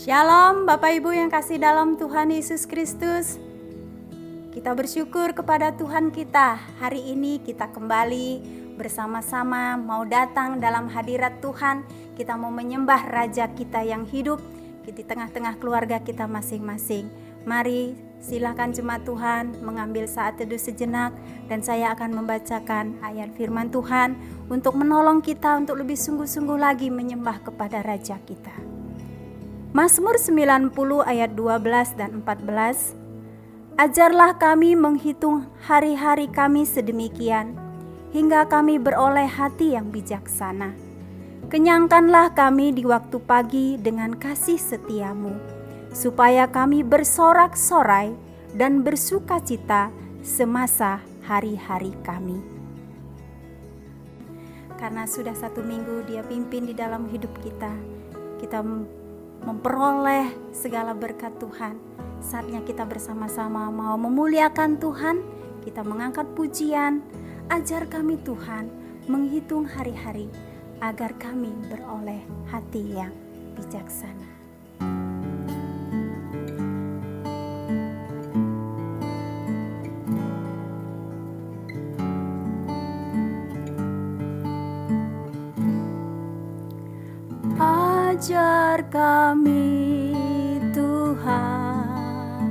Shalom Bapak Ibu yang kasih dalam Tuhan Yesus Kristus. Kita bersyukur kepada Tuhan kita. Hari ini kita kembali bersama-sama mau datang dalam hadirat Tuhan. Kita mau menyembah Raja kita yang hidup di tengah-tengah keluarga kita masing-masing. Mari silakan jemaat Tuhan mengambil saat teduh sejenak, dan saya akan membacakan ayat firman Tuhan untuk menolong kita untuk lebih sungguh-sungguh lagi menyembah kepada Raja kita. Mazmur 90 ayat 12 dan 14. Ajarlah kami menghitung hari-hari kami sedemikian, hingga kami beroleh hati yang bijaksana. Kenyangkanlah kami di waktu pagi dengan kasih setiamu, supaya kami bersorak-sorai dan bersukacita semasa hari-hari kami. Karena sudah 1 minggu Dia pimpin di dalam hidup kita, kita memperoleh segala berkat Tuhan. Saatnya kita bersama-sama mau memuliakan Tuhan, kita mengangkat pujian. Ajar kami Tuhan menghitung hari-hari, agar kami beroleh hati yang bijaksana. Ajar kami Tuhan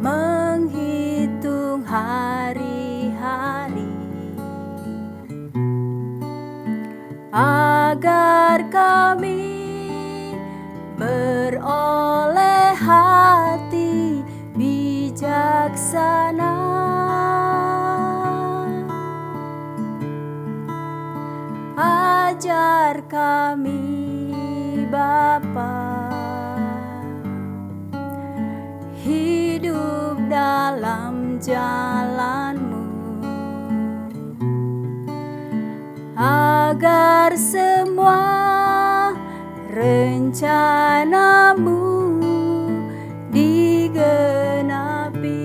menghitung hari-hari, agar kami beroleh hati bijaksana. Ajar kami Bapa hidup dalam jalan-Mu, agar semua rencana-Mu digenapi.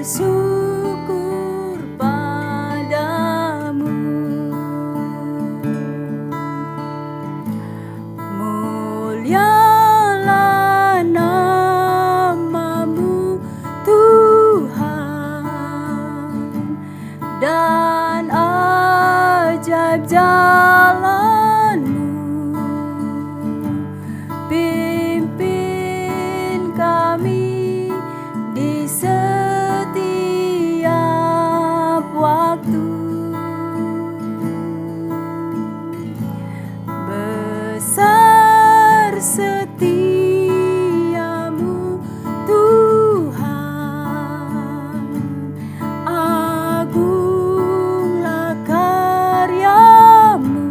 Bersyukur padamu. Mulialah nama-Mu Tuhan, dan ajaib jalan-Mu. Pimpin kami di setiap waktu. Besar setiamu Tuhan, agunglah karya-Mu.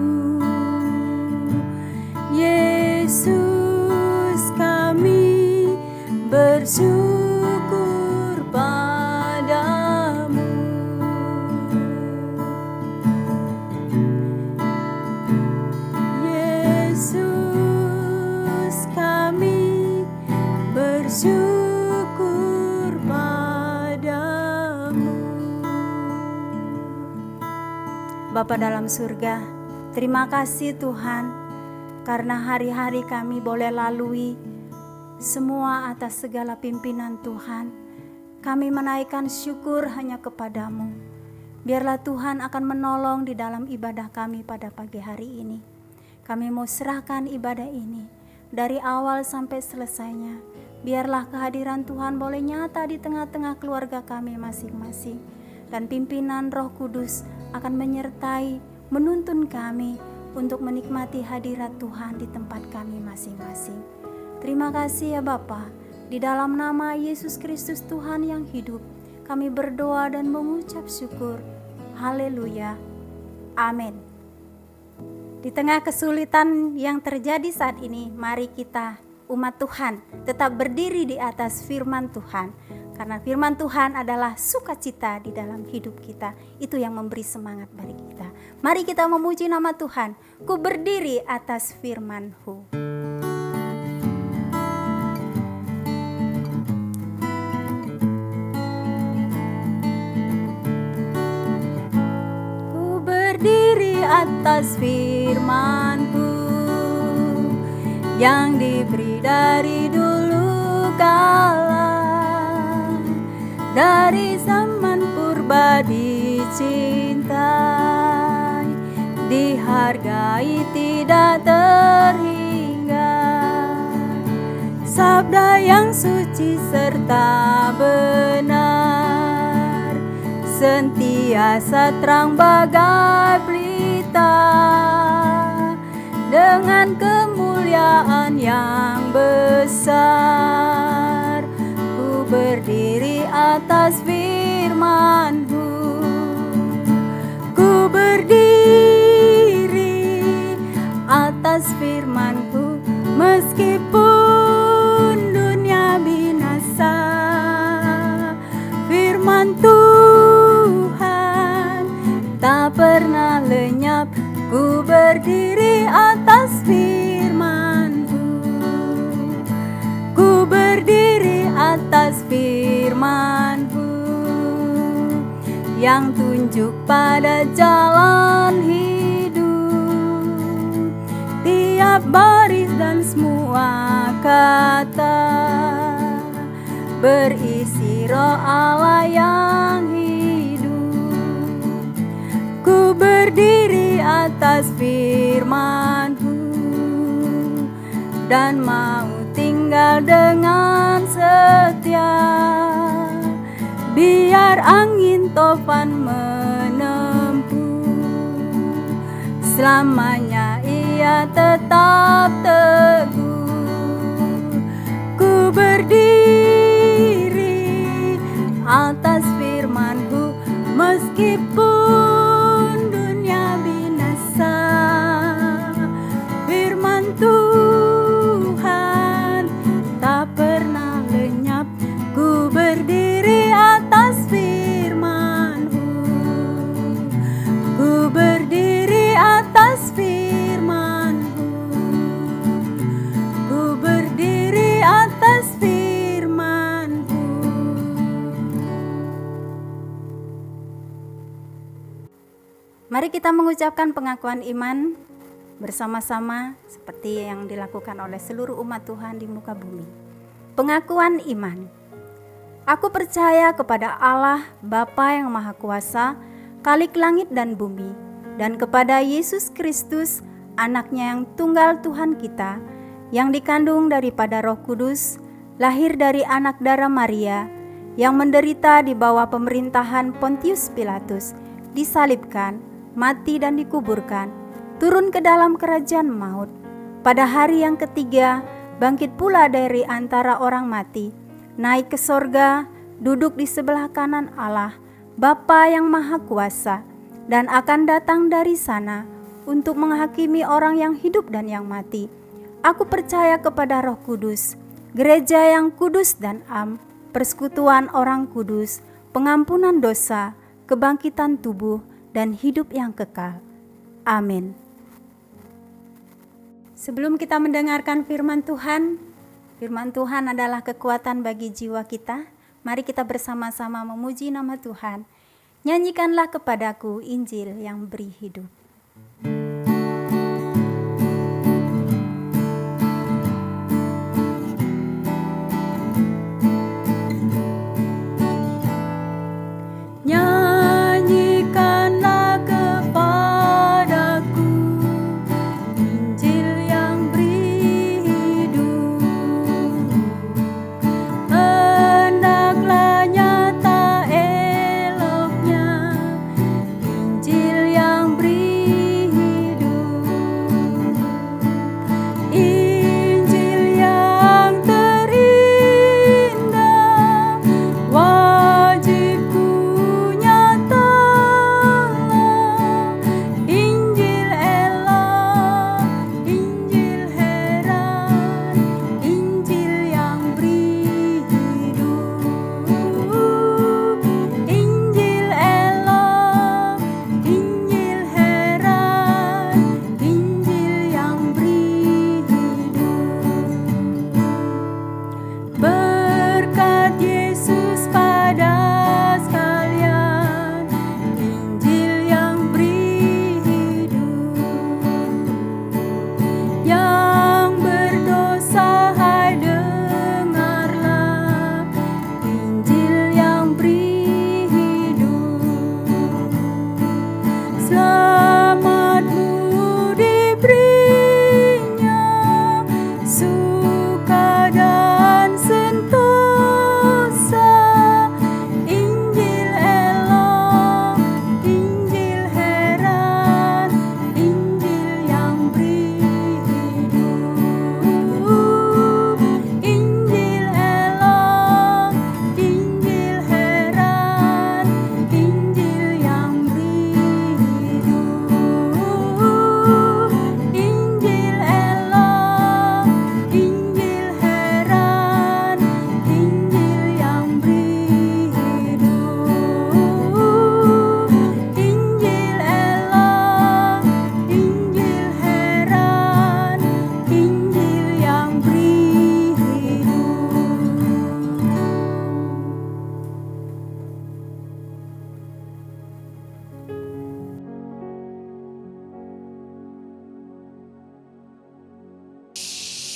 Yesus, kami bersyukur padamu. Yesus, kami bersyukur padamu. Bapa dalam surga, terima kasih Tuhan, karena hari-hari kami boleh lalui semua atas segala pimpinan Tuhan. Kami menaikkan syukur hanya kepadamu. Biarlah Tuhan akan menolong di dalam ibadah kami pada pagi hari ini. Kami mau serahkan ibadah ini dari awal sampai selesainya. Biarlah kehadiran Tuhan boleh nyata di tengah-tengah keluarga kami masing-masing. dan pimpinan Roh Kudus akan menyertai, menuntun kami untuk menikmati hadirat Tuhan di tempat kami masing-masing. Terima kasih ya Bapa. Di dalam nama Yesus Kristus Tuhan yang hidup, kami berdoa dan mengucap syukur. Haleluya. Amin. Di tengah kesulitan yang terjadi saat ini, mari kita umat Tuhan tetap berdiri di atas firman Tuhan. Karena firman Tuhan adalah sukacita di dalam hidup kita. Itu yang memberi semangat bagi kita. Mari kita memuji nama Tuhan. Ku berdiri atas firman-Mu. Ku berdiri atas firman-Mu yang diberi dari dulu kala. Dari zaman purba dicintai, dihargai tidak terhingga. Sabda yang suci serta benar, sentiasa terang bagai pelita. Dengan kemuliaan yang besar, ku berdiri atas firman-Mu. Ku berdiri atas firman-Mu, meskipun dunia binasa. Firman Tuhan tak pernah lenyap. Ku berdiri atas firman-Mu. Ku berdiri atas firman-Mu yang tunjuk pada jalan hidup. Tiap baris dan semua kata berisi Roh Allah yang hidup. Ku berdiri atas firman-Mu dan mau tinggal dengan setia. Biar angin topan menempuh, selamanya ia tetap teguh. Ku berdiri atas firman-Mu, meskipun dunia binasa. Firman Tuhan tak pernah lenyap. Ku berdiri atas firman-Mu. Ku berdiri atas firman-Mu. Ku berdiri atas firman-Mu. Mari kita mengucapkan pengakuan iman bersama-sama seperti yang dilakukan oleh seluruh umat Tuhan di muka bumi. Pengakuan iman. Aku percaya kepada Allah Bapa yang Maha Kuasa, Khalik langit dan bumi, dan kepada Yesus Kristus, Anaknya yang tunggal Tuhan kita, yang dikandung daripada Roh Kudus, lahir dari anak darah Maria, yang menderita di bawah pemerintahan Pontius Pilatus, disalibkan, mati dan dikuburkan, turun ke dalam kerajaan maut. Pada hari yang ketiga, bangkit pula dari antara orang mati, naik ke sorga, duduk di sebelah kanan Allah, Bapa yang Maha Kuasa, dan akan datang dari sana untuk menghakimi orang yang hidup dan yang mati. Aku percaya kepada Roh Kudus, gereja yang kudus dan am, persekutuan orang kudus, pengampunan dosa, kebangkitan tubuh, dan hidup yang kekal. Amin. Sebelum kita mendengarkan firman Tuhan adalah kekuatan bagi jiwa kita. Mari kita bersama-sama memuji nama Tuhan. Nyanyikanlah kepadaku Injil yang beri hidup. Hendaklah nyata eloknya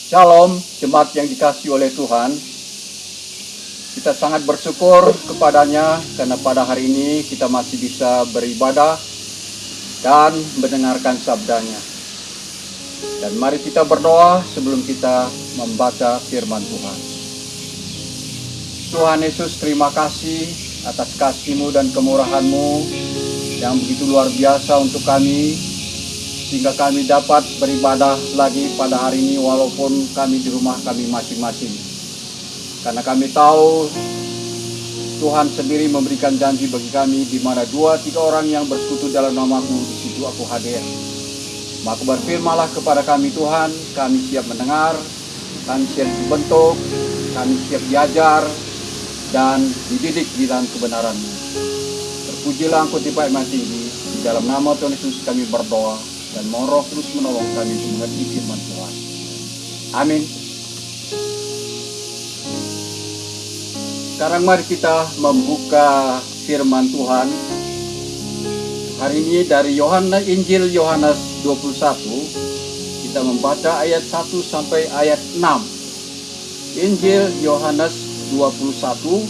Shalom, jemaat yang dikasihi oleh Tuhan. Kita sangat bersyukur kepadanya karena pada hari ini kita masih bisa beribadah dan mendengarkan sabdanya. Dan mari kita berdoa sebelum kita membaca firman Tuhan. Tuhan Yesus, terima kasih atas kasih-Mu dan kemurahan-Mu yang begitu luar biasa untuk kami, sehingga kami dapat beribadah lagi pada hari ini walaupun kami di rumah kami masing-masing. Karena kami tahu Tuhan sendiri memberikan janji bagi kami, di mana 2-3 orang yang bersekutu dalam nama-Mu, di situ Aku hadir. Maka berfirmanlah kepada kami Tuhan, kami siap mendengar, kami siap dibentuk, kami siap diajar dan dididik di dalam kebenaran-Mu. Terpujilah Engkau di bait tinggi. Di dalam nama Tuhan Yesus kami berdoa dan mohon Roh Kudus menolong kami untuk mengerti firman Tuhan. Amin. Sekarang mari kita membuka firman Tuhan. Hari ini dari Injil Yohanes 21. Kita membaca ayat 1 sampai ayat 6. Injil Yohanes 21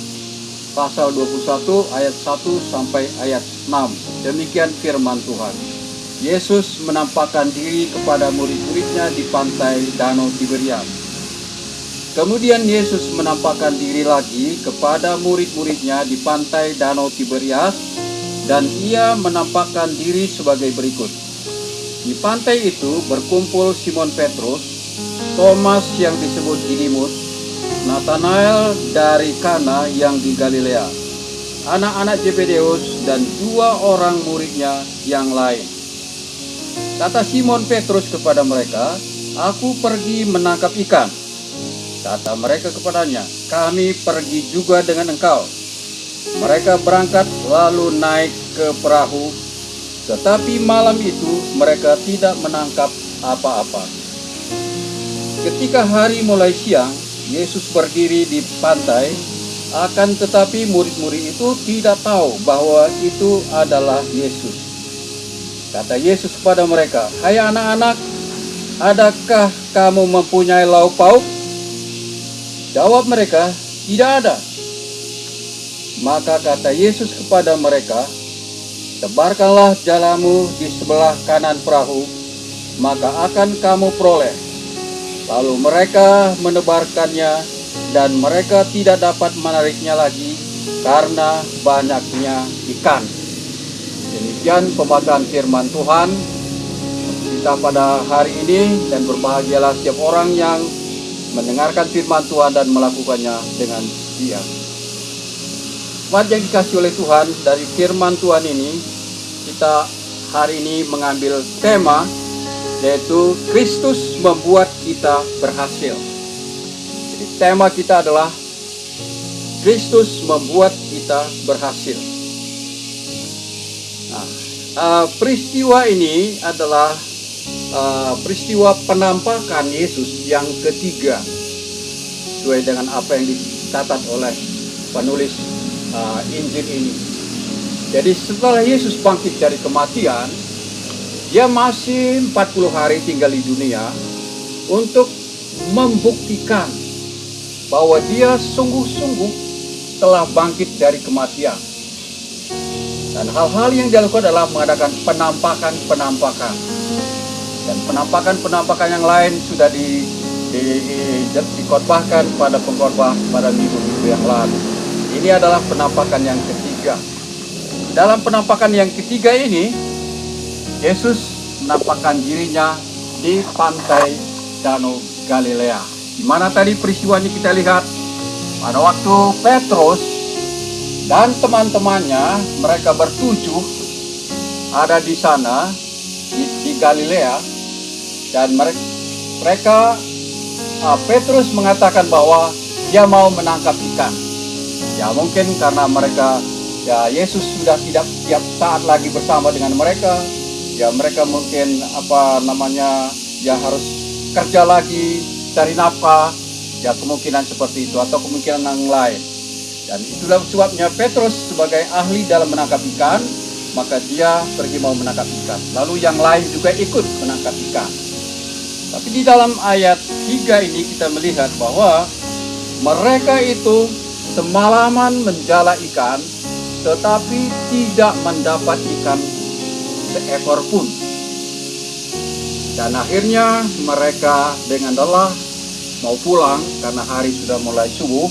pasal 21 ayat 1 sampai ayat 6. Demikian firman Tuhan. Yesus menampakkan diri kepada murid-muridnya di pantai Danau Tiberias. Kemudian Yesus menampakkan diri lagi kepada murid-muridnya di pantai Danau Tiberias, dan ia menampakkan diri sebagai berikut. Di pantai itu berkumpul Simon Petrus, Thomas yang disebut Didimus, Nathanael dari Kana yang di Galilea, anak-anak Zebedeus, dan 2 orang muridnya yang lain. Kata Simon Petrus kepada mereka, "Aku pergi menangkap ikan." Kata mereka kepadanya, "Kami pergi juga dengan engkau." Mereka berangkat lalu naik ke perahu, tetapi malam itu mereka tidak menangkap apa-apa. Ketika hari mulai siang, Yesus berdiri di pantai, akan tetapi murid-murid itu tidak tahu bahwa itu adalah Yesus. Kata Yesus kepada mereka, "Hai anak-anak, adakah kamu mempunyai lauk pauk?" Jawab mereka, "Tidak ada." Maka kata Yesus kepada mereka, "Tebarkanlah jalamu di sebelah kanan perahu, maka akan kamu peroleh." Lalu mereka menebarkannya, dan mereka tidak dapat menariknya lagi karena banyaknya ikan. Demikian pembacaan firman Tuhan kita pada hari ini, dan berbahagialah setiap orang yang mendengarkan firman Tuhan dan melakukannya dengan setia. Jemaat yang dikasihi oleh Tuhan, dari firman Tuhan ini kita hari ini mengambil tema, yaitu Kristus membuat kita berhasil. Jadi tema kita adalah Kristus membuat kita berhasil. Peristiwa ini adalah peristiwa penampakan Yesus yang ketiga, sesuai dengan apa yang dicatat oleh penulis Injil ini. Jadi setelah Yesus bangkit dari kematian, dia masih 40 hari tinggal di dunia untuk membuktikan bahwa dia sungguh-sungguh telah bangkit dari kematian. Dan hal-hal yang dilakukan adalah mengadakan penampakan-penampakan. Dan penampakan-penampakan yang lain sudah dikhotbahkan pada pengkhotbah pada minggu-minggu yang lalu. Ini adalah penampakan yang ketiga. Dalam penampakan yang ketiga ini, Yesus menampakkan dirinya di pantai Danau Galilea. Di mana tadi peristiwanya kita lihat pada waktu Petrus dan teman-temannya, mereka bertujuh ada di sana di Galilea, dan mereka Petrus mengatakan bahwa dia mau menangkap ikan. Ya mungkin karena mereka, ya Yesus sudah tidak tiap saat lagi bersama dengan mereka. Ya mereka mungkin ya harus kerja lagi, cari nafkah. Ya kemungkinan seperti itu, atau kemungkinan yang lain. Dan itulah sebabnya Petrus sebagai ahli dalam menangkap ikan, maka dia pergi mau menangkap ikan. Lalu yang lain juga ikut menangkap ikan. Tapi di dalam ayat 3 ini kita melihat bahwa mereka itu semalaman menjala ikan, tetapi tidak mendapat ikan seekor pun. Dan akhirnya mereka dengan lelah mau pulang karena hari sudah mulai subuh.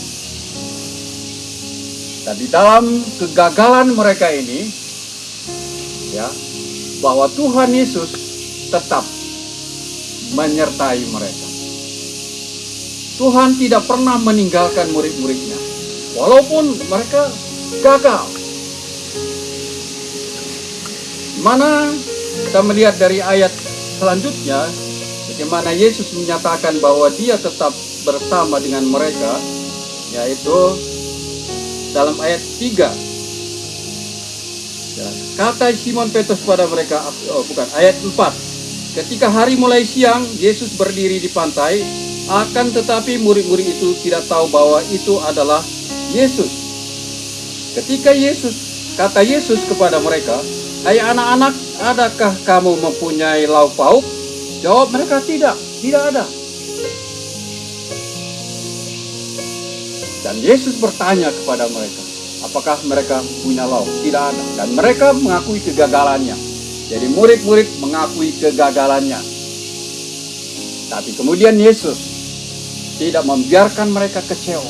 Dan di dalam kegagalan mereka ini, ya, bahwa Tuhan Yesus tetap menyertai mereka. Tuhan tidak pernah meninggalkan murid-muridnya, walaupun mereka gagal. Mana kita melihat dari ayat selanjutnya, bagaimana Yesus menyatakan bahwa dia tetap bersama dengan mereka, yaitu dalam ayat 3. Ya, kata Simon Petrus pada mereka, ayat 4. Ketika hari mulai siang, Yesus berdiri di pantai, akan tetapi murid-murid itu tidak tahu bahwa itu adalah Yesus. Ketika kata Yesus kepada mereka, "Hai anak-anak, adakah kamu mempunyai lauk pauk?" Jawab mereka, tidak ada. Dan Yesus bertanya kepada mereka, apakah mereka punya lauk? Tidak ada. Dan mereka mengakui kegagalannya. Jadi murid-murid mengakui kegagalannya. Tapi kemudian Yesus tidak membiarkan mereka kecewa.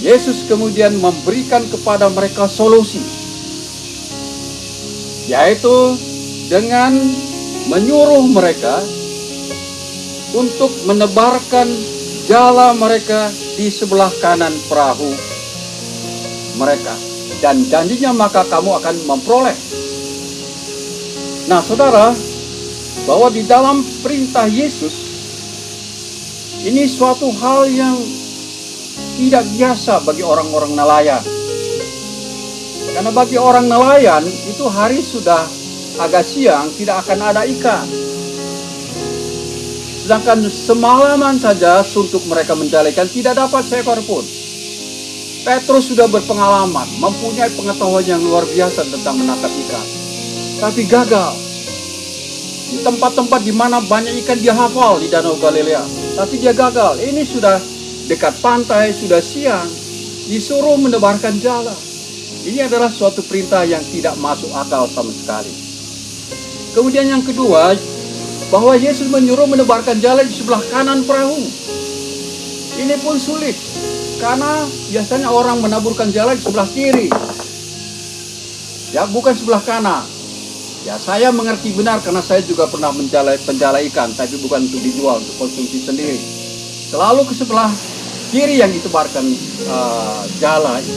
Yesus kemudian memberikan kepada mereka solusi, yaitu dengan menyuruh mereka untuk menebarkan jala mereka di sebelah kanan perahu mereka. Dan janjinya, maka kamu akan memperoleh. Nah, saudara, bahwa di dalam perintah Yesus ini suatu hal yang tidak biasa bagi orang-orang nelayan. Karena bagi orang nelayan itu hari sudah agak siang tidak akan ada ikan. Sedangkan semalaman saja suntuk mereka menjala ikan tidak dapat seekor pun. Petrus sudah berpengalaman, mempunyai pengetahuan yang luar biasa tentang menangkap ikan. Tapi gagal. Di tempat-tempat di mana banyak ikan dia hafal di Danau Galilea. Tapi dia gagal. Ini sudah dekat pantai, sudah siang. Disuruh menebarkan jala. Ini adalah suatu perintah yang tidak masuk akal sama sekali. Kemudian yang kedua, bahwa Yesus menyuruh menebarkan jala di sebelah kanan perahu. Ini pun sulit. Karena biasanya orang menaburkan jala di sebelah kiri. Ya, bukan sebelah kanan. Ya, saya mengerti benar karena saya juga pernah penjala ikan, tapi bukan untuk dijual, untuk konsumsi sendiri. Selalu ke sebelah kiri yang ditebarkan jala itu.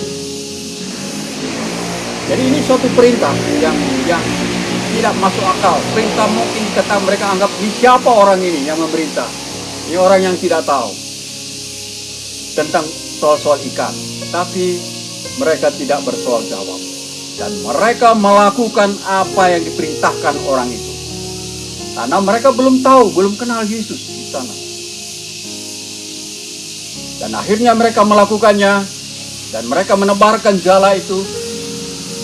Jadi ini suatu perintah yang tidak masuk akal. Perintah mungkin kata mereka anggap, ini siapa orang ini yang memerintah? Ini orang yang tidak tahu tentang soal-soal ikan. Tapi mereka tidak bersoal jawab. Dan mereka melakukan apa yang diperintahkan orang itu. Karena mereka belum tahu, belum kenal Yesus di sana. Dan akhirnya mereka melakukannya. Dan mereka menebarkan jala itu.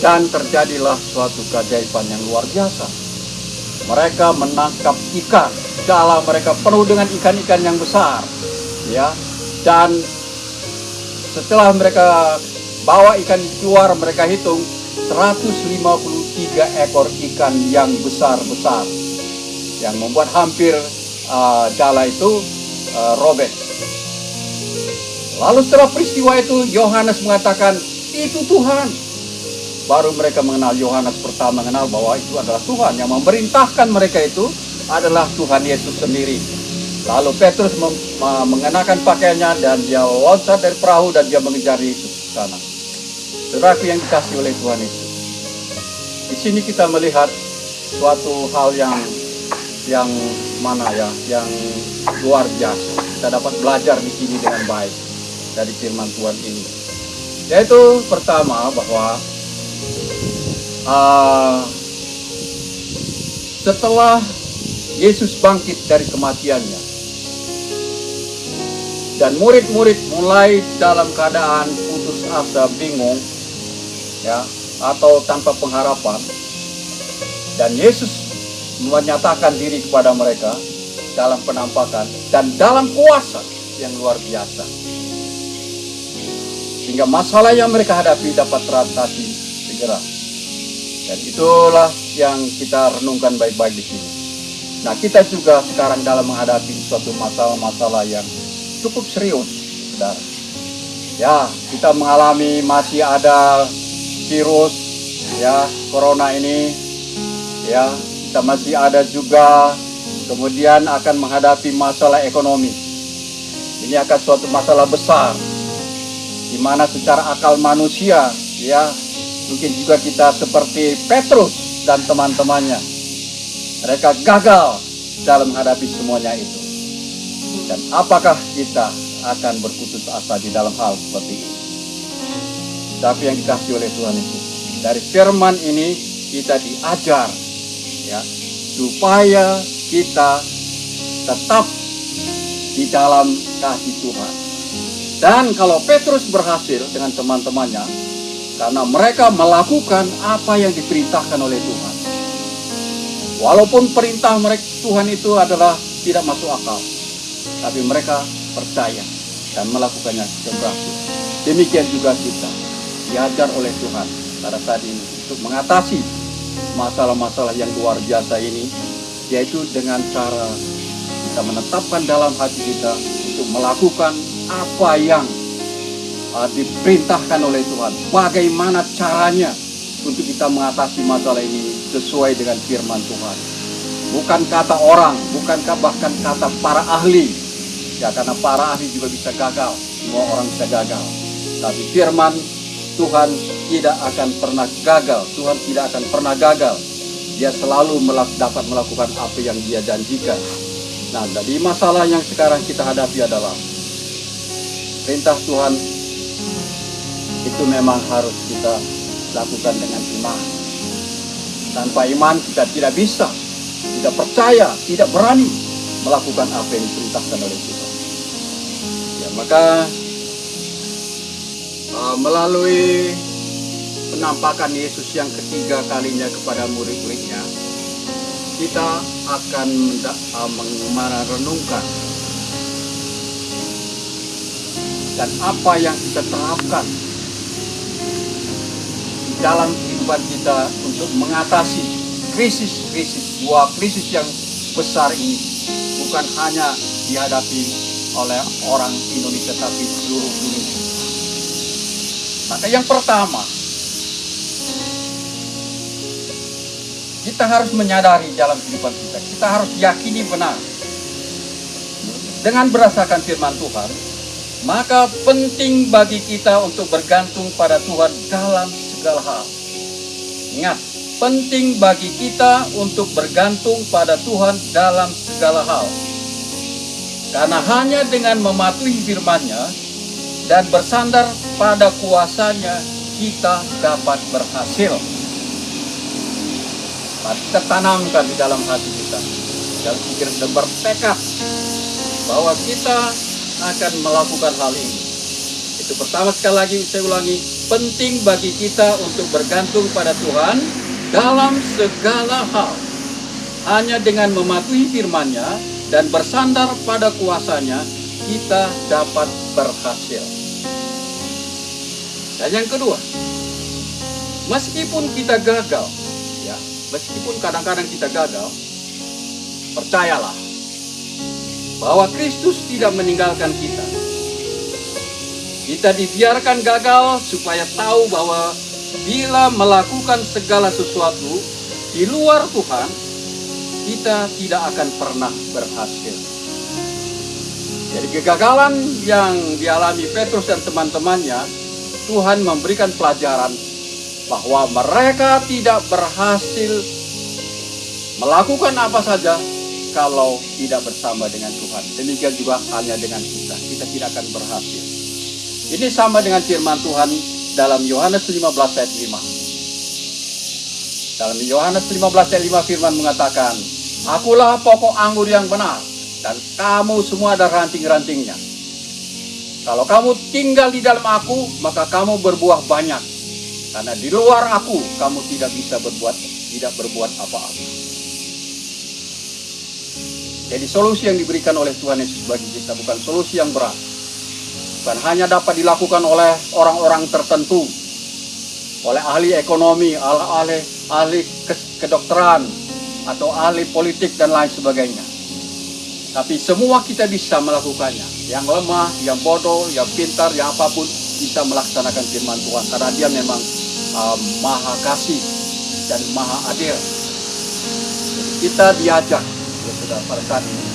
Dan terjadilah suatu keajaiban yang luar biasa. Mereka menangkap ikan. Jala mereka penuh dengan ikan-ikan yang besar. Ya. Dan setelah mereka bawa ikan keluar, mereka hitung 153 ekor ikan yang besar-besar, yang membuat hampir jala itu robek. Lalu setelah peristiwa itu Yohanes mengatakan, itu Tuhan. Baru mereka mengenal, Yohanes pertama mengenal bahwa itu adalah Tuhan. Yang memerintahkan mereka itu adalah Tuhan Yesus sendiri. Lalu Petrus mengenakan pakaiannya dan dia loncat dari perahu dan dia mengejar Yesus ke sana. Saudaraku yang dikasihi oleh Tuhan Yesus, di sini kita melihat suatu hal yang mana ya, yang luar biasa. Kita dapat belajar di sini dengan baik dari firman Tuhan ini. Yaitu pertama bahwa setelah Yesus bangkit dari kematiannya dan murid-murid mulai dalam keadaan putus asa, bingung, ya, atau tanpa pengharapan, dan Yesus menyatakan diri kepada mereka, dalam penampakan dan dalam kuasa yang luar biasa. Sehingga masalah yang mereka hadapi dapat teratasi segera. Dan itulah yang kita renungkan baik-baik di sini. Nah, kita juga sekarang dalam menghadapi suatu masalah-masalah yang cukup serius, saudara. Ya, kita mengalami masih ada virus, ya, corona ini, ya, kita masih ada juga, kemudian akan menghadapi masalah ekonomi. Ini akan suatu masalah besar, di mana secara akal manusia, ya, mungkin juga kita seperti Petrus dan teman-temannya. Mereka gagal dalam menghadapi semuanya itu. Dan apakah kita akan berputus asa di dalam hal seperti ini? Tapi yang dikasihi oleh Tuhan Yesus, dari firman ini kita diajar, ya, supaya kita tetap di dalam kasih Tuhan. Dan kalau Petrus berhasil dengan teman-temannya, karena mereka melakukan apa yang diperintahkan oleh Tuhan. Walaupun perintah mereka Tuhan itu adalah tidak masuk akal, tapi mereka percaya dan melakukannya dan berhasil. Demikian juga kita diajar oleh Tuhan pada saat ini untuk mengatasi masalah-masalah yang luar biasa ini, yaitu dengan cara kita menetapkan dalam hati kita untuk melakukan apa yang diperintahkan oleh Tuhan. Bagaimana caranya untuk kita mengatasi masalah ini sesuai dengan firman Tuhan. Bukan kata orang, bukankah bahkan kata para ahli. Ya, karena para ahli juga bisa gagal. Semua orang bisa gagal. Tapi firman Tuhan tidak akan pernah gagal. Tuhan tidak akan pernah gagal. Dia selalu dapat melakukan apa yang dia janjikan. Nah, dari masalah yang sekarang kita hadapi adalah perintah Tuhan itu memang harus kita lakukan dengan iman. Tanpa iman kita tidak bisa, tidak percaya, tidak berani melakukan apa yang diperintahkan oleh Tuhan. Ya, maka melalui penampakan Yesus yang ketiga kalinya kepada murid-muridnya, kita akan merenungkan dan apa yang kita terapkan dalam kehidupan kita untuk mengatasi krisis-krisis, dua krisis yang besar ini bukan hanya dihadapi oleh orang Indonesia tapi seluruh dunia. Maka yang pertama, kita harus menyadari dalam kehidupan kita, kita harus yakini benar dengan berdasarkan firman Tuhan, maka penting bagi kita untuk bergantung pada Tuhan dalam segala hal. Ingat, penting bagi kita untuk bergantung pada Tuhan dalam segala hal. Karena hanya dengan mematuhi firman-Nya dan bersandar pada kuasa-Nya, kita dapat berhasil. Mari kita tanamkan di dalam hati kita, dalam pikiran kita bertekad bahwa kita akan melakukan hal ini. Itu pertama, sekali lagi saya ulangi, penting bagi kita untuk bergantung pada Tuhan dalam segala hal. Hanya dengan mematuhi firman-Nya dan bersandar pada kuasa-Nya, kita dapat berhasil. Dan yang kedua, meskipun kita gagal, ya, meskipun kadang-kadang kita gagal, percayalah bahwa Kristus tidak meninggalkan kita. Kita dibiarkan gagal supaya tahu bahwa bila melakukan segala sesuatu di luar Tuhan, kita tidak akan pernah berhasil. Jadi kegagalan yang dialami Petrus dan teman-temannya, Tuhan memberikan pelajaran bahwa mereka tidak berhasil melakukan apa saja kalau tidak bersama dengan Tuhan. Demikian juga halnya dengan kita. Kita tidak akan berhasil. Ini sama dengan firman Tuhan dalam Yohanes 15 ayat 5. Dalam Yohanes 15 ayat 5 firman mengatakan, "Akulah pokok anggur yang benar, dan kamu semua adalah ranting-rantingnya. Kalau kamu tinggal di dalam aku, maka kamu berbuah banyak. Karena di luar aku, kamu tidak bisa berbuat apa-apa." Jadi solusi yang diberikan oleh Tuhan Yesus bagi kita bukan solusi yang berat. Bukan hanya dapat dilakukan oleh orang-orang tertentu, oleh ahli ekonomi, ahli kedokteran, atau ahli politik dan lain sebagainya. Tapi semua kita bisa melakukannya. Yang lemah, yang bodoh, yang pintar, yang apapun bisa melaksanakan firman Tuhan. Karena dia memang maha kasih dan maha adil. Jadi kita diajak, ya sudah pada saat ini.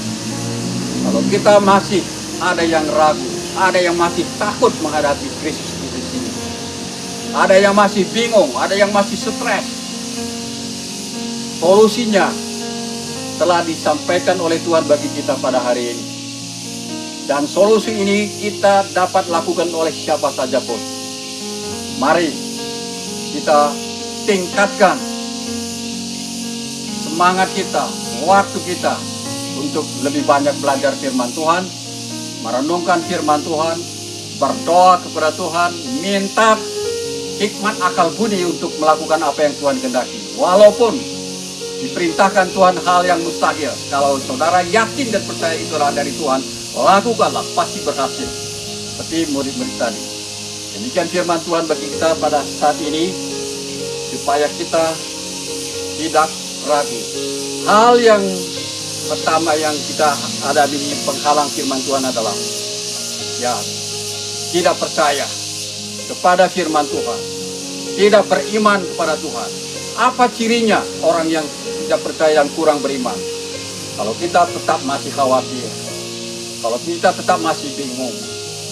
Kalau kita masih ada yang ragu, ada yang masih takut menghadapi krisis ini. Ada yang masih bingung, ada yang masih stres. Solusinya telah disampaikan oleh Tuhan bagi kita pada hari ini. Dan solusi ini kita dapat lakukan oleh siapa saja pun. Mari kita tingkatkan semangat kita, waktu kita untuk lebih banyak belajar firman Tuhan, merenungkan firman Tuhan, berdoa kepada Tuhan, minta hikmat akal budi untuk melakukan apa yang Tuhan kehendaki. Walaupun diperintahkan Tuhan hal yang mustahil, kalau saudara yakin dan percaya itu adalah dari Tuhan, lakukanlah, pasti berhasil. Seperti murid-murid tadi. Demikian firman Tuhan bagi kita pada saat ini, supaya kita tidak ragu. Hal yang pertama yang kita hadapi penghalang firman Tuhan adalah tidak percaya kepada firman Tuhan, tidak beriman kepada Tuhan. Apa cirinya orang yang tidak percaya dan kurang beriman? Kalau kita tetap masih khawatir, kalau kita tetap masih bingung,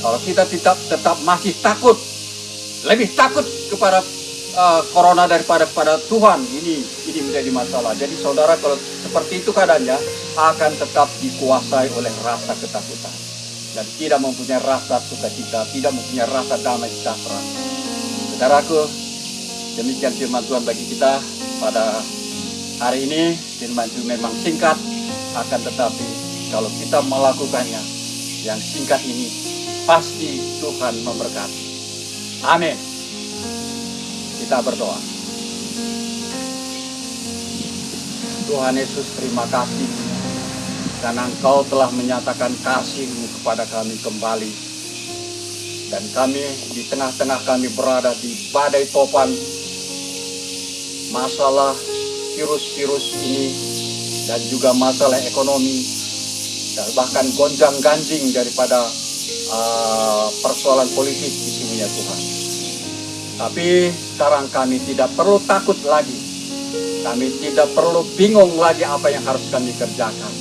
kalau kita tetap masih takut, lebih takut kepada corona daripada kepada Tuhan, ini menjadi masalah. Jadi saudara, kalau seperti itu keadaannya, akan tetap dikuasai oleh rasa ketakutan dan tidak mempunyai rasa sukacita, tidak mempunyai rasa damai sejahtera. Saudaraku, demikian firman Tuhan bagi kita pada hari ini. Firman itu memang singkat, akan tetapi kalau kita melakukannya yang singkat ini, pasti Tuhan memberkati. Amin. Kita berdoa. Tuhan Yesus, terima kasih karena Engkau telah menyatakan kasih-Mu kepada kami kembali. Dan kami di tengah-tengah kami berada di badai topan masalah virus-virus ini, dan juga masalah ekonomi, dan bahkan gonjang-ganjing daripada persoalan politik di sini ya Tuhan. Tapi sekarang kami tidak perlu takut lagi. Kami tidak perlu bingung lagi apa yang harus kami kerjakan.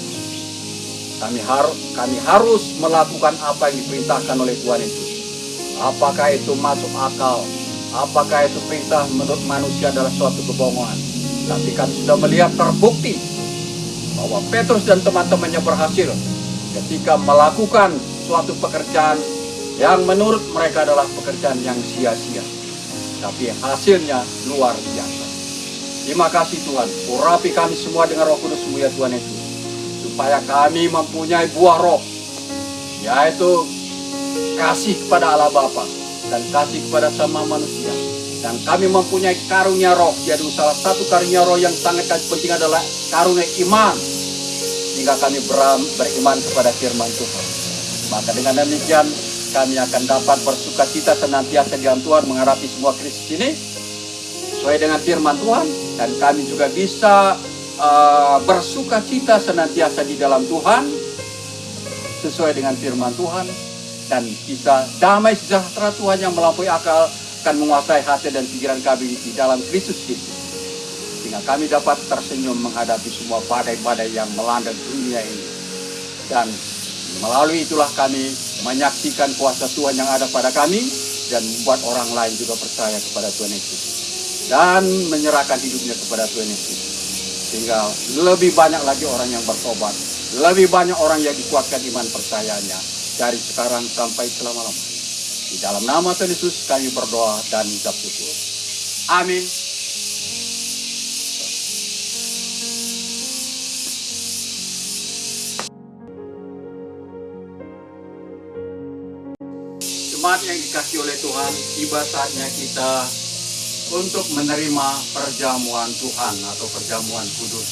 Kami harus melakukan apa yang diperintahkan oleh Tuhan Yesus. Apakah itu masuk akal, apakah itu perintah menurut manusia adalah suatu kebohongan. Tapi kami sudah melihat terbukti bahwa Petrus dan teman-temannya berhasil ketika melakukan suatu pekerjaan yang menurut mereka adalah pekerjaan yang sia-sia. Tapi hasilnya luar biasa. Terima kasih Tuhan, urapi kami semua dengan Roh Kudus-Mu ya Tuhan Yesus, supaya kami mempunyai buah roh, yaitu kasih kepada Allah Bapa dan kasih kepada sama manusia. Dan kami mempunyai karunia roh, yaitu salah satu karunia roh yang sangat penting adalah karunia iman, sehingga kami beriman kepada firman Tuhan. Maka dengan demikian kami akan dapat bersukacita senantiasa di dalam Tuhan menghadapi semua krisis ini sesuai dengan firman Tuhan, dan kami juga bisa bersukacita senantiasa di dalam Tuhan sesuai dengan firman Tuhan, dan bisa damai sejahtera Tuhan yang melampaui akal akan menguasai hati dan pikiran kami di dalam Kristus Yesus, sehingga kami dapat tersenyum menghadapi semua badai-badai yang melanda dunia ini. Dan melalui itulah kami menyaksikan kuasa Tuhan yang ada pada kami, dan membuat orang lain juga percaya kepada Tuhan Yesus dan menyerahkan hidupnya kepada Tuhan Yesus, sehingga lebih banyak lagi orang yang bertobat, lebih banyak orang yang dikuatkan iman percayanya dari sekarang sampai selama-lamanya. Di dalam nama Tuhan Yesus kami berdoa dan ucap syukur. Amin. Jemaat yang dikasihi oleh Tuhan, tiba saatnya kita untuk menerima perjamuan Tuhan atau perjamuan kudus.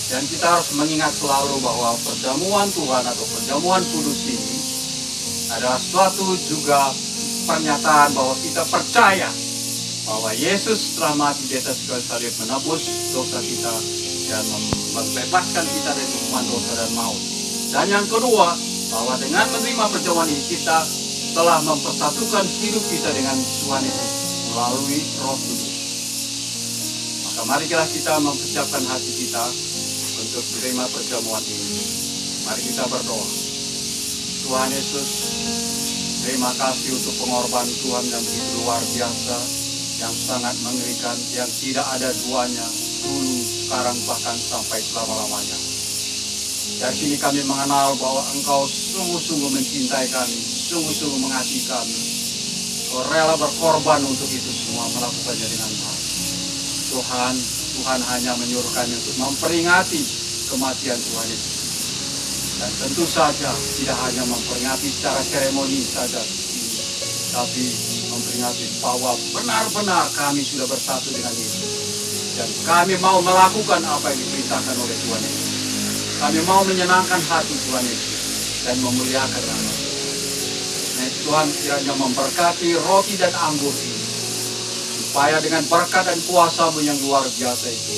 Dan kita harus mengingat selalu bahwa perjamuan Tuhan atau perjamuan kudus ini adalah suatu juga pernyataan bahwa kita percaya bahwa Yesus telah mati di atas kayu salib menebus dosa kita dan membebaskan kita dari hukuman dosa dan maut. Dan yang kedua, bahwa dengan menerima perjamuan ini kita telah mempersatukan hidup kita dengan Tuhan Yesus melalui Roh Kudus. Maka marilah kita mempersiapkan hati kita untuk menerima perjamuan ini. Mari kita berdoa. Tuhan Yesus, terima kasih untuk pengorbanan Tuhan yang begitu luar biasa, yang sangat mengerikan, yang tidak ada duanya, dulu, sekarang, bahkan sampai selama-lamanya. Dari sini kami mengenal bahwa Engkau sungguh-sungguh mencintai kami, sungguh-sungguh mengasihi kami. Kau rela berkorban untuk itu semua, melakukannya dengan baik. Tuhan hanya menyuruh kami untuk memperingati kematian Tuhan Yesus. Dan tentu saja tidak hanya memperingati secara seremoni saja, tapi memperingati bahwa benar-benar kami sudah bersatu dengan Yesus. Dan kami mau melakukan apa yang diperintahkan oleh Tuhan Yesus. Kami mau menyenangkan hati Tuhan Yesus dan memuliakan nama Tuhan. Nah, Tuhan kiranya memberkati roti dan anggur ini, supaya dengan berkat dan kuasa-Mu yang luar biasa itu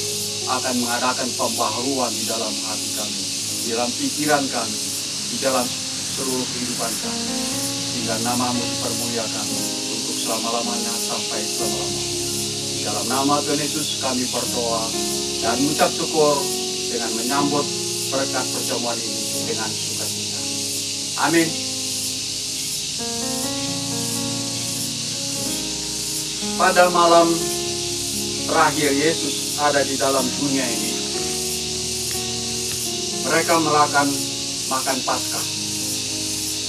akan mengadakan pembaharuan di dalam hati kami, di dalam pikiran kami, di dalam seluruh kehidupan kami, sehingga nama-Mu dipermuliakan untuk selama-lamanya sampai selama-lamanya. Di dalam nama Tuhan Yesus kami berdoa dan mengucap syukur dengan menyambut berkat perjamuan ini dengan sukacita. Amin. Pada malam terakhir Yesus ada di dalam dunia ini, mereka melakukan makan Paskah.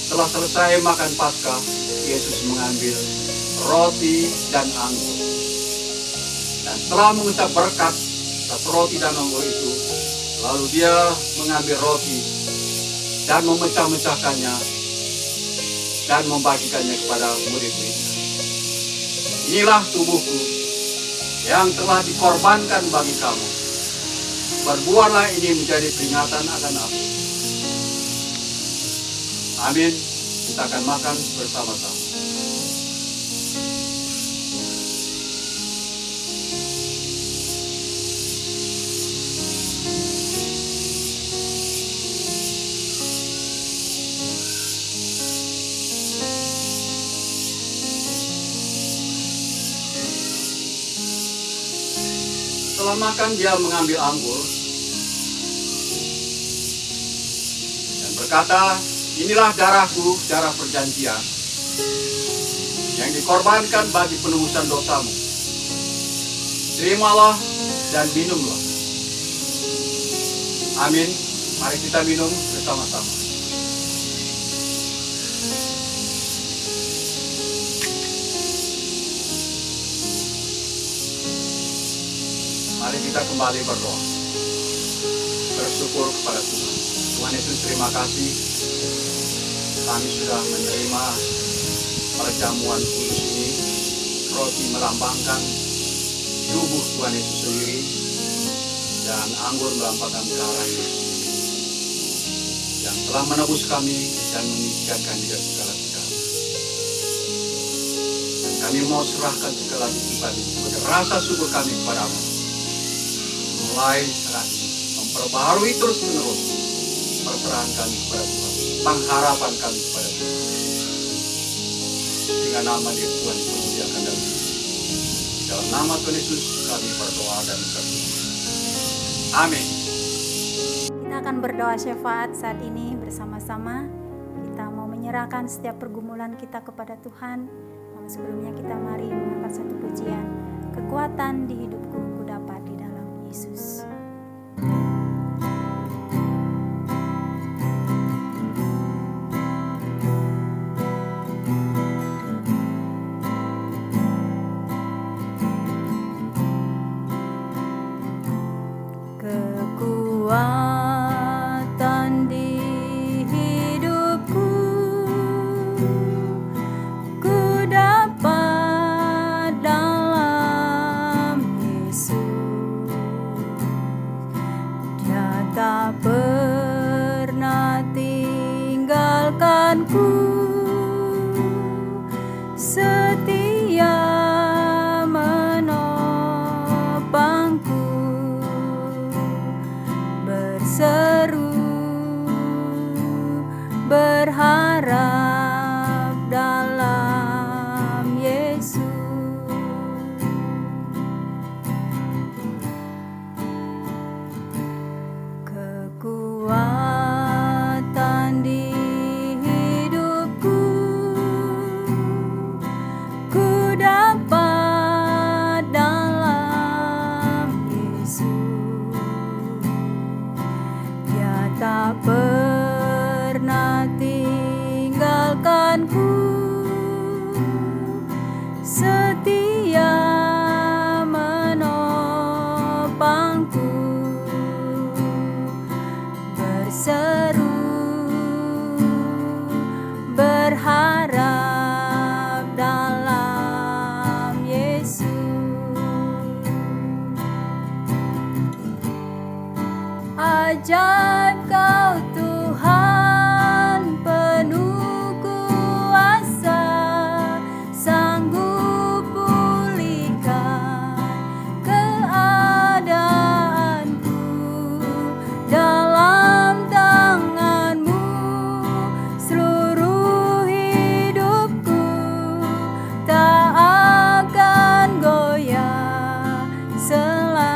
Setelah selesai makan Paskah, Yesus mengambil roti dan anggur. Dan setelah mengucap berkat atas roti dan anggur itu, lalu dia mengambil roti dan memecah-mecahkannya dan membagikannya kepada murid-muridnya. Inilah tubuhku yang telah dikorbankan bagi kamu. Perbuatlah ini menjadi peringatan akan aku. Amin. Kita akan makan bersama-sama. Setelah makan dia mengambil anggur dan berkata, inilah darahku, darah perjanjian yang dikorbankan bagi penebusan dosamu. Terimalah dan minumlah. Amin. Mari kita minum bersama-sama. Mari kita kembali berdoa. Bersyukur kepada Tuhan. Tuhan Yesus, terima kasih. Kami sudah menerima perjamuan kudus ini. Roti melambangkan tubuh Tuhan Yesus sendiri, dan anggur melambangkan darah Yesus yang telah menebus kami dan menyucikan kami dari segala kejahatan. Dan kami mau serahkan segala kehidupan ini sebagai rasa syukur kami kepadamu. Mulai saat ini memperbaharui terus menerus perserahan kami kepada Tuhan, pengharapan kami kepada Tuhan, sehingga nama diri Tuhan dipermuliakan dalam hidup. Dalam nama Tuhan Yesus kami berdoa dan bersyukur. Amin. Kita akan berdoa syafaat saat ini bersama-sama. Kita mau menyerahkan setiap pergumulan kita kepada Tuhan. Namun sebelumnya kita mari mengangkat satu pujian. Kekuatan di hidupku ku dapat di dalam Yesus. Kekuatan di hidupku ku dapat dalam Yesus. tinggalkanku, setia menopangku, berseru berharap dalam Yesus. Kekuatan di hidupku, ku dapat dalam Yesus. Dia tak pernah tinggalkanku, setia menopangku, berseru berharap dalam Yesus. Ajaib Kau Tuhan, penuh kuasa, sanggup pulihkan keadaanku. Dalam tangan-Mu seluruh hidupku tak akan goyah selamanya.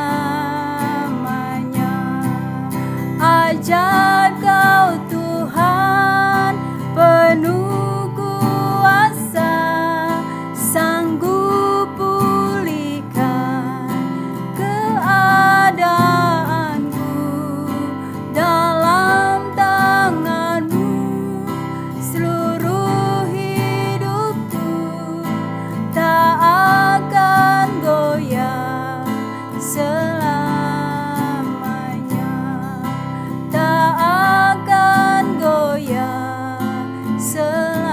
Ajaib Kau Tuhan, penuh kuasa, sanggup pulihkan keadaanku. Dalam tangan-Mu seluruh hidupku tak akan goyah selamanya, tak akan goyah selamanya.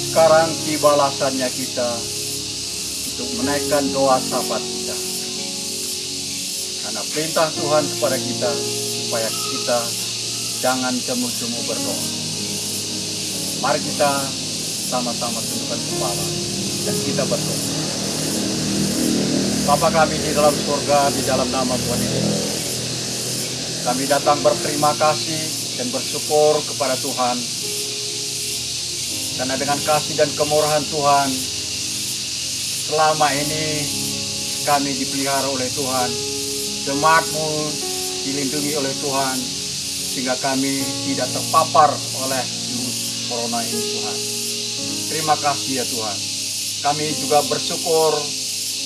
Sekarang tiba balasannya kita untuk menaikkan doa syafaat kita. Karena perintah Tuhan kepada kita supaya kita jangan jemu-jemu berdoa. Mari kita sama-sama tundukkan kepala dan kita berdoa. Bapa kami di dalam surga, di dalam nama Tuhan Yesus, kami datang berterima kasih dan bersyukur kepada Tuhan, karena dengan kasih dan kemurahan Tuhan selama ini kami dipelihara oleh Tuhan, jemaat-Mu dilindungi oleh Tuhan, sehingga kami tidak terpapar oleh virus corona ini Tuhan. Terima kasih ya Tuhan. Kami juga bersyukur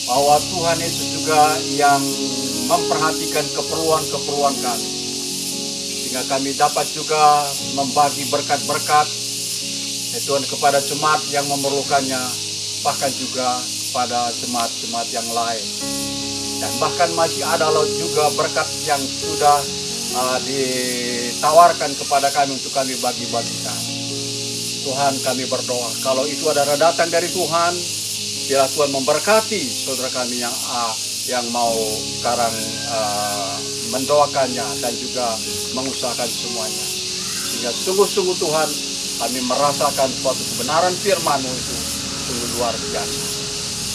bahwa Tuhan Yesus juga yang memperhatikan keperluan-keperluan kami, sehingga kami dapat juga membagi berkat-berkat ya Tuhan kepada jemaat yang memerlukannya, bahkan juga kepada jemaat-jemaat yang lain. Dan bahkan masih ada juga berkat yang sudah ditawarkan kepada kami untuk kami bagi-bagikan. Tuhan, kami berdoa kalau itu adalah datang dari Tuhan, biarlah Tuhan memberkati saudara kami yang mau sekarang mendoakannya dan juga mengusahakan semuanya, sehingga sungguh-sungguh Tuhan kami merasakan suatu kebenaran firman-Mu itu sungguh luar biasa.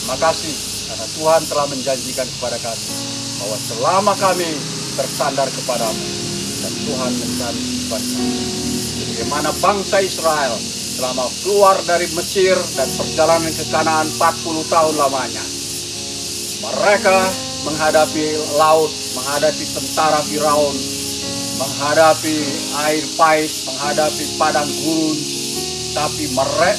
Terima kasih karena Tuhan telah menjanjikan kepada kami bahwa selama kami bersandar kepadamu, dan Tuhan menjanjikan bagaimana bangsa Israel selama keluar dari Mesir dan perjalanan ke Kanaan 40 tahun lamanya, mereka menghadapi laut, menghadapi tentara Firaun, menghadapi air pahit, menghadapi padang gurun,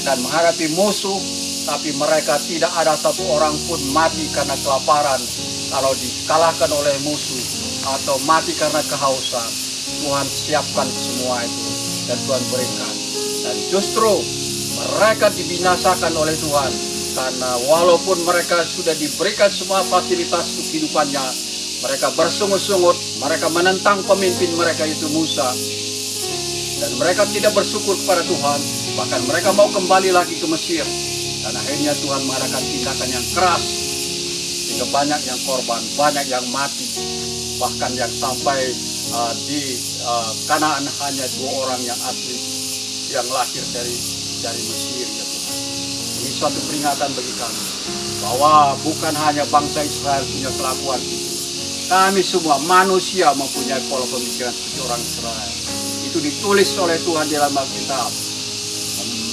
dan menghadapi musuh, tapi mereka tidak ada satu orang pun mati karena kelaparan kalau dikalahkan oleh musuh, atau mati karena kehausan. Tuhan siapkan semua itu dan Tuhan berikan, dan justru mereka dibinasakan oleh Tuhan karena walaupun mereka sudah diberikan semua fasilitas untuk kehidupannya, mereka bersungut-sungut, mereka menentang pemimpin mereka itu Musa, Dan mereka tidak bersyukur kepada Tuhan, bahkan mereka mau kembali lagi ke Mesir. Dan akhirnya Tuhan mengadakan tindakan yang keras, sehingga banyak yang korban, banyak yang mati. Bahkan yang sampai di Kanaan hanya 2 orang yang asli, yang lahir dari Mesir, ya Tuhan. Ini suatu peringatan bagi kami, bahwa bukan hanya bangsa Israel punya kelakuan itu. Kami semua manusia mempunyai pola pemikiran seperti orang Israel. Itu ditulis oleh Tuhan di dalam Alkitab,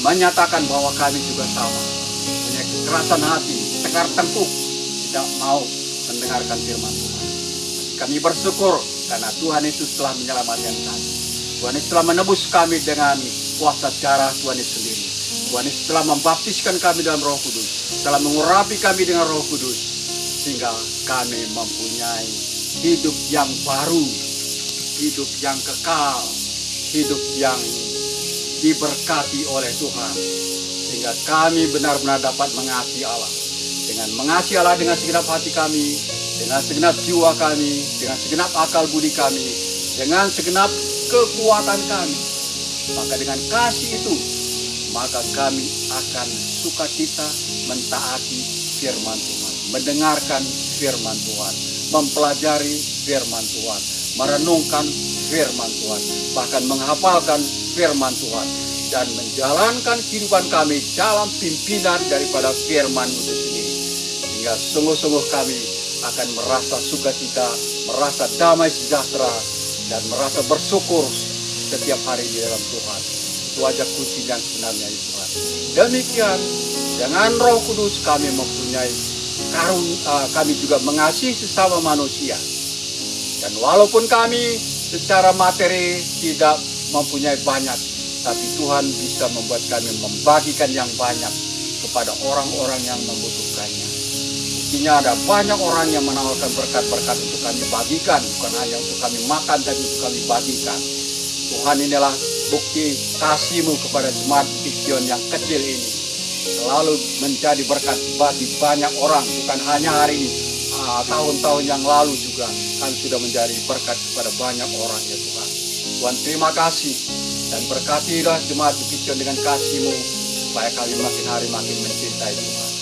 menyatakan bahwa kami juga sama, punya kekerasan hati, tengkar tengkuk, tidak mau mendengarkan firman Tuhan. Kami bersyukur karena Tuhan Yesus telah menyelamatkan kami. Tuhan Yesus telah menebus kami dengan kuasa darah Tuhan Yesus sendiri. Tuhan Yesus telah membaptiskan kami dalam Roh Kudus, telah mengurapi kami dengan Roh Kudus, sehingga kami mempunyai hidup yang baru, hidup yang kekal, hidup yang diberkati oleh Tuhan, sehingga kami benar-benar dapat mengasihi Allah. Dengan mengasihi Allah dengan segenap hati kami, dengan segenap jiwa kami, dengan segenap akal budi kami, dengan segenap kekuatan kami, maka dengan kasih itu, maka kami akan sukacita mentaati firman Tuhan, mendengarkan firman Tuhan, mempelajari firman Tuhan, merenungkan firman Tuhan, bahkan menghafalkan firman Tuhan, dan menjalankan kehidupan kami dalam pimpinan daripada firman itu sendiri. Sehingga sungguh-sungguh kami akan merasa sukacita, merasa damai sejahtera, dan merasa bersyukur setiap hari di dalam Tuhan. Itu aja kunci yang sebenarnya itu Tuhan. Demikian dengan Roh Kudus kami mempunyai kami juga mengasihi sesama manusia. Dan walaupun kami secara materi tidak mempunyai banyak, tapi Tuhan bisa membuat kami membagikan yang banyak kepada orang-orang yang membutuhkannya. Buktinya ada banyak orang yang menawarkan berkat-berkat untuk kami bagikan, bukan hanya untuk kami makan, tapi untuk kami bagikan. Tuhan, inilah bukti kasih-Mu kepada jemaat Bukit Sion yang kecil ini. Selalu menjadi berkat bagi banyak orang, bukan hanya hari ini. Tahun-tahun yang lalu juga kami sudah menjadi berkat kepada banyak orang, ya Tuhan. Tuhan, terima kasih, dan berkatilah jemaat Bukit Sion dengan kasih-Mu, supaya kami makin hari makin mencintai Tuhan.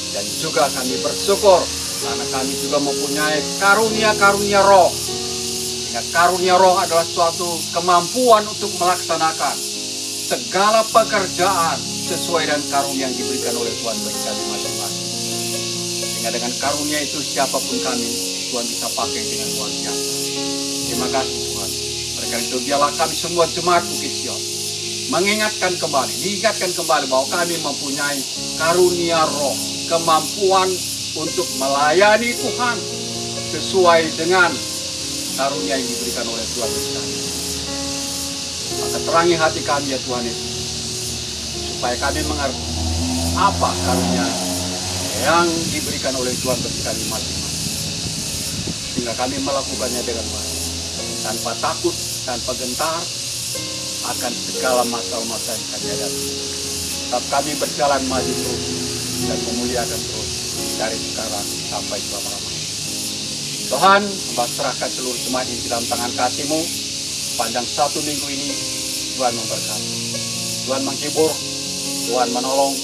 Dan juga kami bersyukur karena kami juga mempunyai karunia-karunia roh. Sehingga karunia roh adalah suatu kemampuan untuk melaksanakan segala pekerjaan sesuai dengan karunia yang diberikan oleh Tuhan bagi kami masing-masing. Sehingga dengan karunia itu siapapun kami, Tuhan bisa pakai dengan luar biasa. Terima kasih Tuhan. Oleh karena itu biarlah kami semua jemaat Bukit Sion diingatkan kembali bahwa kami mempunyai karunia roh, kemampuan untuk melayani Tuhan sesuai dengan karunia yang diberikan oleh Tuhan bagi kami. Maka terangi hati kami ya Tuhan Yesus, supaya kami mengerti apa karunia yang diberikan oleh Tuhan bagi kami masing-masing, sehingga kami melakukannya dengan baik, tanpa takut, tanpa gentar akan segala masalah-masalah yang kami hadapi. Tetap kami berjalan maju terus dan memuliakan terus dari sekarang sampai selama-lamanya. Tuhan, Hamba serahkan seluruh jemaat ini dalam tangan kasih-Mu. Panjang 1 minggu ini, Tuhan memberkati, Tuhan menghibur, Tuhan menolong,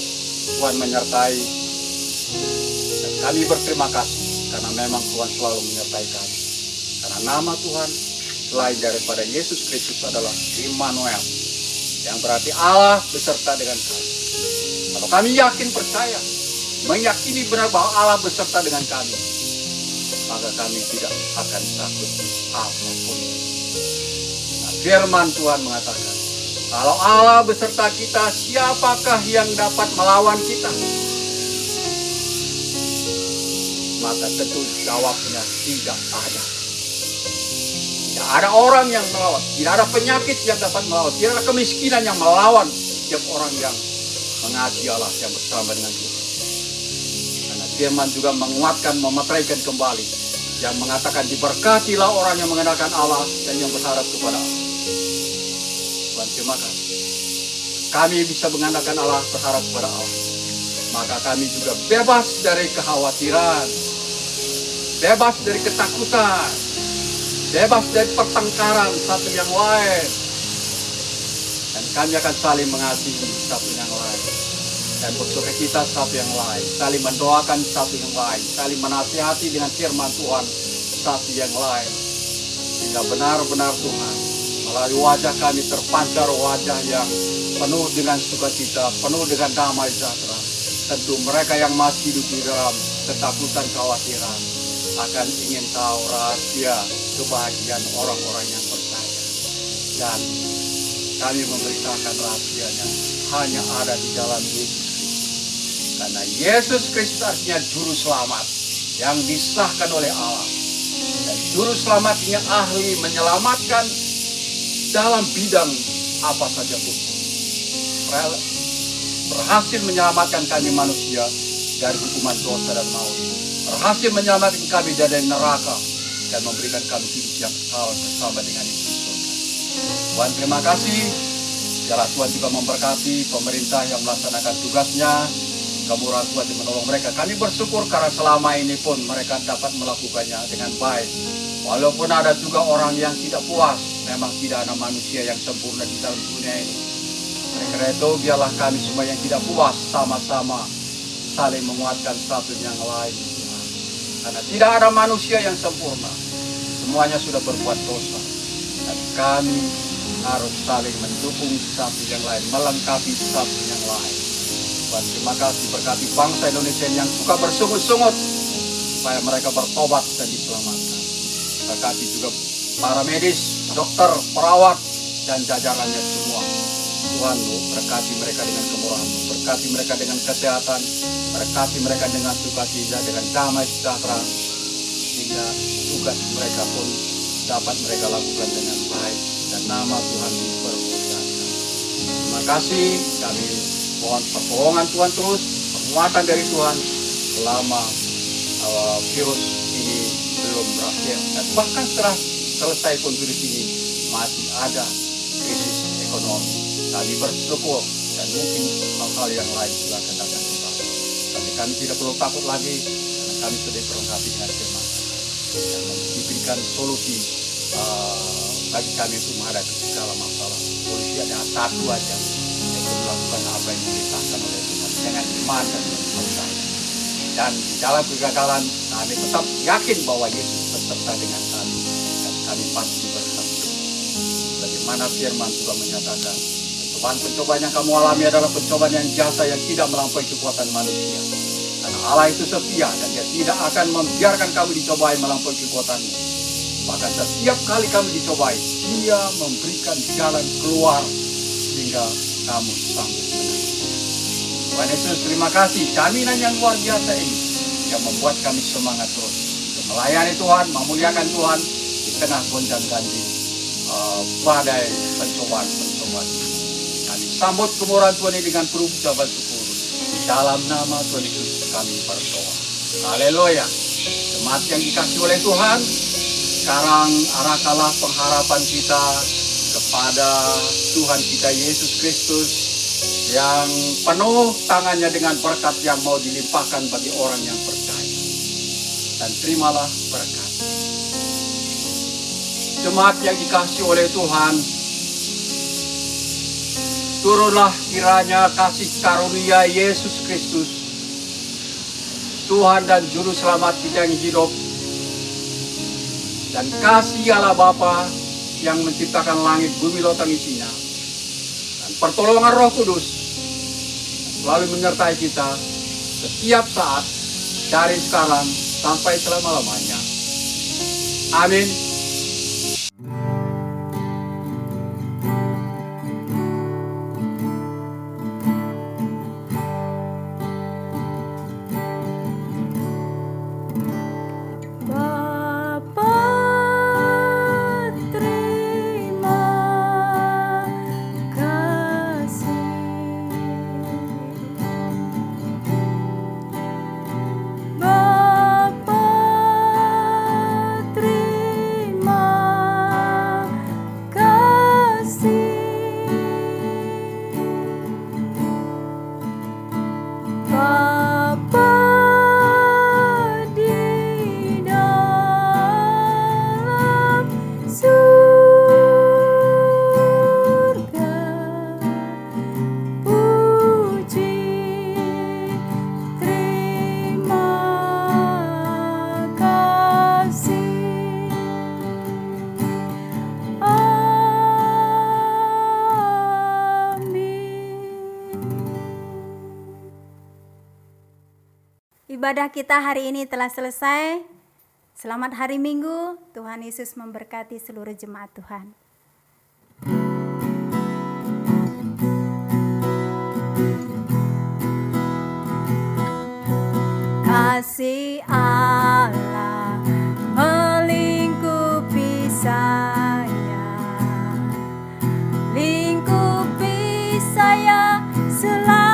Tuhan menyertai. Dan kami berterima kasih karena memang Tuhan selalu menyertai kami. Karena nama Tuhan selain daripada Yesus Kristus adalah Immanuel, yang berarti Allah beserta dengan kami. Kalau kami yakin, percaya, meyakini benar bahwa Allah beserta dengan kami, maka kami tidak akan takut apapun. Nah, firman Tuhan mengatakan, kalau Allah beserta kita, siapakah yang dapat melawan kita? Maka tentu jawabnya tidak ada. Tidak ada orang yang melawan, tidak ada penyakit yang dapat melawan, tidak ada kemiskinan yang melawan setiap orang yang mengasihi Allah, yang bersama dengan Tuhan. Karena firman juga menguatkan, memeteraikan kembali, yang mengatakan diberkatilah orang yang mengenalkan Allah dan yang berharap kepada Allah. Tuhan, terima kasih. Kami bisa mengandalkan Allah, berharap kepada Allah. Maka kami juga bebas dari kekhawatiran, bebas dari ketakutan, bebas dari pertengkaran satu yang lain. Dan kami akan saling mengasihi satu yang lain. Dan bersukacita satu yang lain. Saling mendoakan satu yang lain. Saling menasihati dengan firman Tuhan satu yang lain. Sehingga benar-benar Tuhan, melalui wajah kami terpancar wajah yang penuh dengan sukacita, penuh dengan damai sejahtera. Tentu mereka yang masih hidup di dalam ketakutan, khawatiran akan ingin tahu rahasia kebahagiaan orang-orang yang percaya. Dan kami memberitakan rahasianya hanya ada di dalam Yesus Kristus. Karena Yesus Kristus artinya juru selamat yang disahkan oleh Allah. Dan juru selamatnya ahli menyelamatkan dalam bidang apa saja pun. Berhasil menyelamatkan kami manusia dari hukuman dosa dan maut. Berhasil menyelamatkan kami dari neraka dan memberikan kami hidup yang kekal bersama dengan Yesus. Tuhan, terima kasih. Biarlah Tuhan juga memberkati pemerintah yang melaksanakan tugasnya. Kemurahan Tuhan yang menolong mereka. Kami bersyukur karena selama ini pun mereka dapat melakukannya dengan baik. Walaupun ada juga orang yang tidak puas. Memang tidak ada manusia yang sempurna di dalam dunia ini. Karena itu biarlah kami semua yang tidak puas sama-sama saling menguatkan satu yang lain. Karena tidak ada manusia yang sempurna. Semuanya sudah berbuat dosa. Dan kami harus saling mendukung satu yang lain, melengkapi satu yang lain. Tuhan, terima kasih berkati bangsa Indonesia yang suka bersungut-sungut supaya mereka bertobat dan diselamatkan. Berkati juga para medis, dokter, perawat, dan jajarannya semua. Tuhan, berkati mereka dengan kemurahan, berkati mereka dengan kesehatan, berkati mereka dengan sukacita, dengan damai sejahtera, sehingga tugas mereka pun dapat mereka lakukan dengan baik dan nama Tuhan dipermuliakan. Terima kasih, kami mohon pertolongan Tuhan terus, penguatan dari Tuhan selama virus ini belum berakhir, dan bahkan setelah selesai pun virus ini masih ada krisis ekonomi. Kami bersyukur dan mungkin hal-hal yang lain juga akan datang kembali. Tapi kami tidak perlu takut lagi karena kami sudah dilengkapi dengan firman dan diberikan solusi bagi kami untuk menghadapi segala masalah. Solusi ada satu aja, yaitu melakukan apa yang diperintahkan oleh Tuhan dengan iman dan percaya. Dan di dalam kegagalan kami tetap yakin bahwa Yesus beserta dengan kami dan kami pasti bersaksi. Bagaimana firman juga menyatakan, pencobaan yang kamu alami adalah pencobaan yang jasa yang tidak melampaui kekuatan manusia. Karena Allah itu setia dan Dia tidak akan membiarkan kamu dicobai melampaui kekuatanmu. Bahkan setiap kali kamu dicobai, Dia memberikan jalan keluar sehingga kamu sanggup menang. Tuhan Yesus, terima kasih jaminan yang luar biasa ini yang membuat kami semangat terus untuk melayani Tuhan, memuliakan Tuhan di tengah gonjang-ganjing badai pencobaan-pencobaan. Sambut kemurahan Tuhan ini dengan penuh ucapan syukur. Di dalam nama Tuhan Yesus kami berdoa. Haleluya. Jemaat yang dikasihi oleh Tuhan, sekarang arahkanlah pengharapan kita kepada Tuhan kita Yesus Kristus yang penuh tangannya dengan berkat yang mau dilimpahkan bagi orang yang percaya. Dan terimalah berkat. Jemaat yang dikasihi oleh Tuhan, turunlah kiranya kasih karunia Yesus Kristus, Tuhan dan Juru Selamat kita yang hidup, dan kasih Allah Bapa yang menciptakan langit, bumi, lautan isinya, dan pertolongan Roh Kudus selalu menyertai kita setiap saat, dari sekarang sampai selama-lamanya. Amin. Ibadah kita hari ini telah selesai. Selamat hari Minggu. Tuhan Yesus memberkati seluruh jemaat Tuhan. Kasih Allah melingkupi saya, lingkupi saya selalu.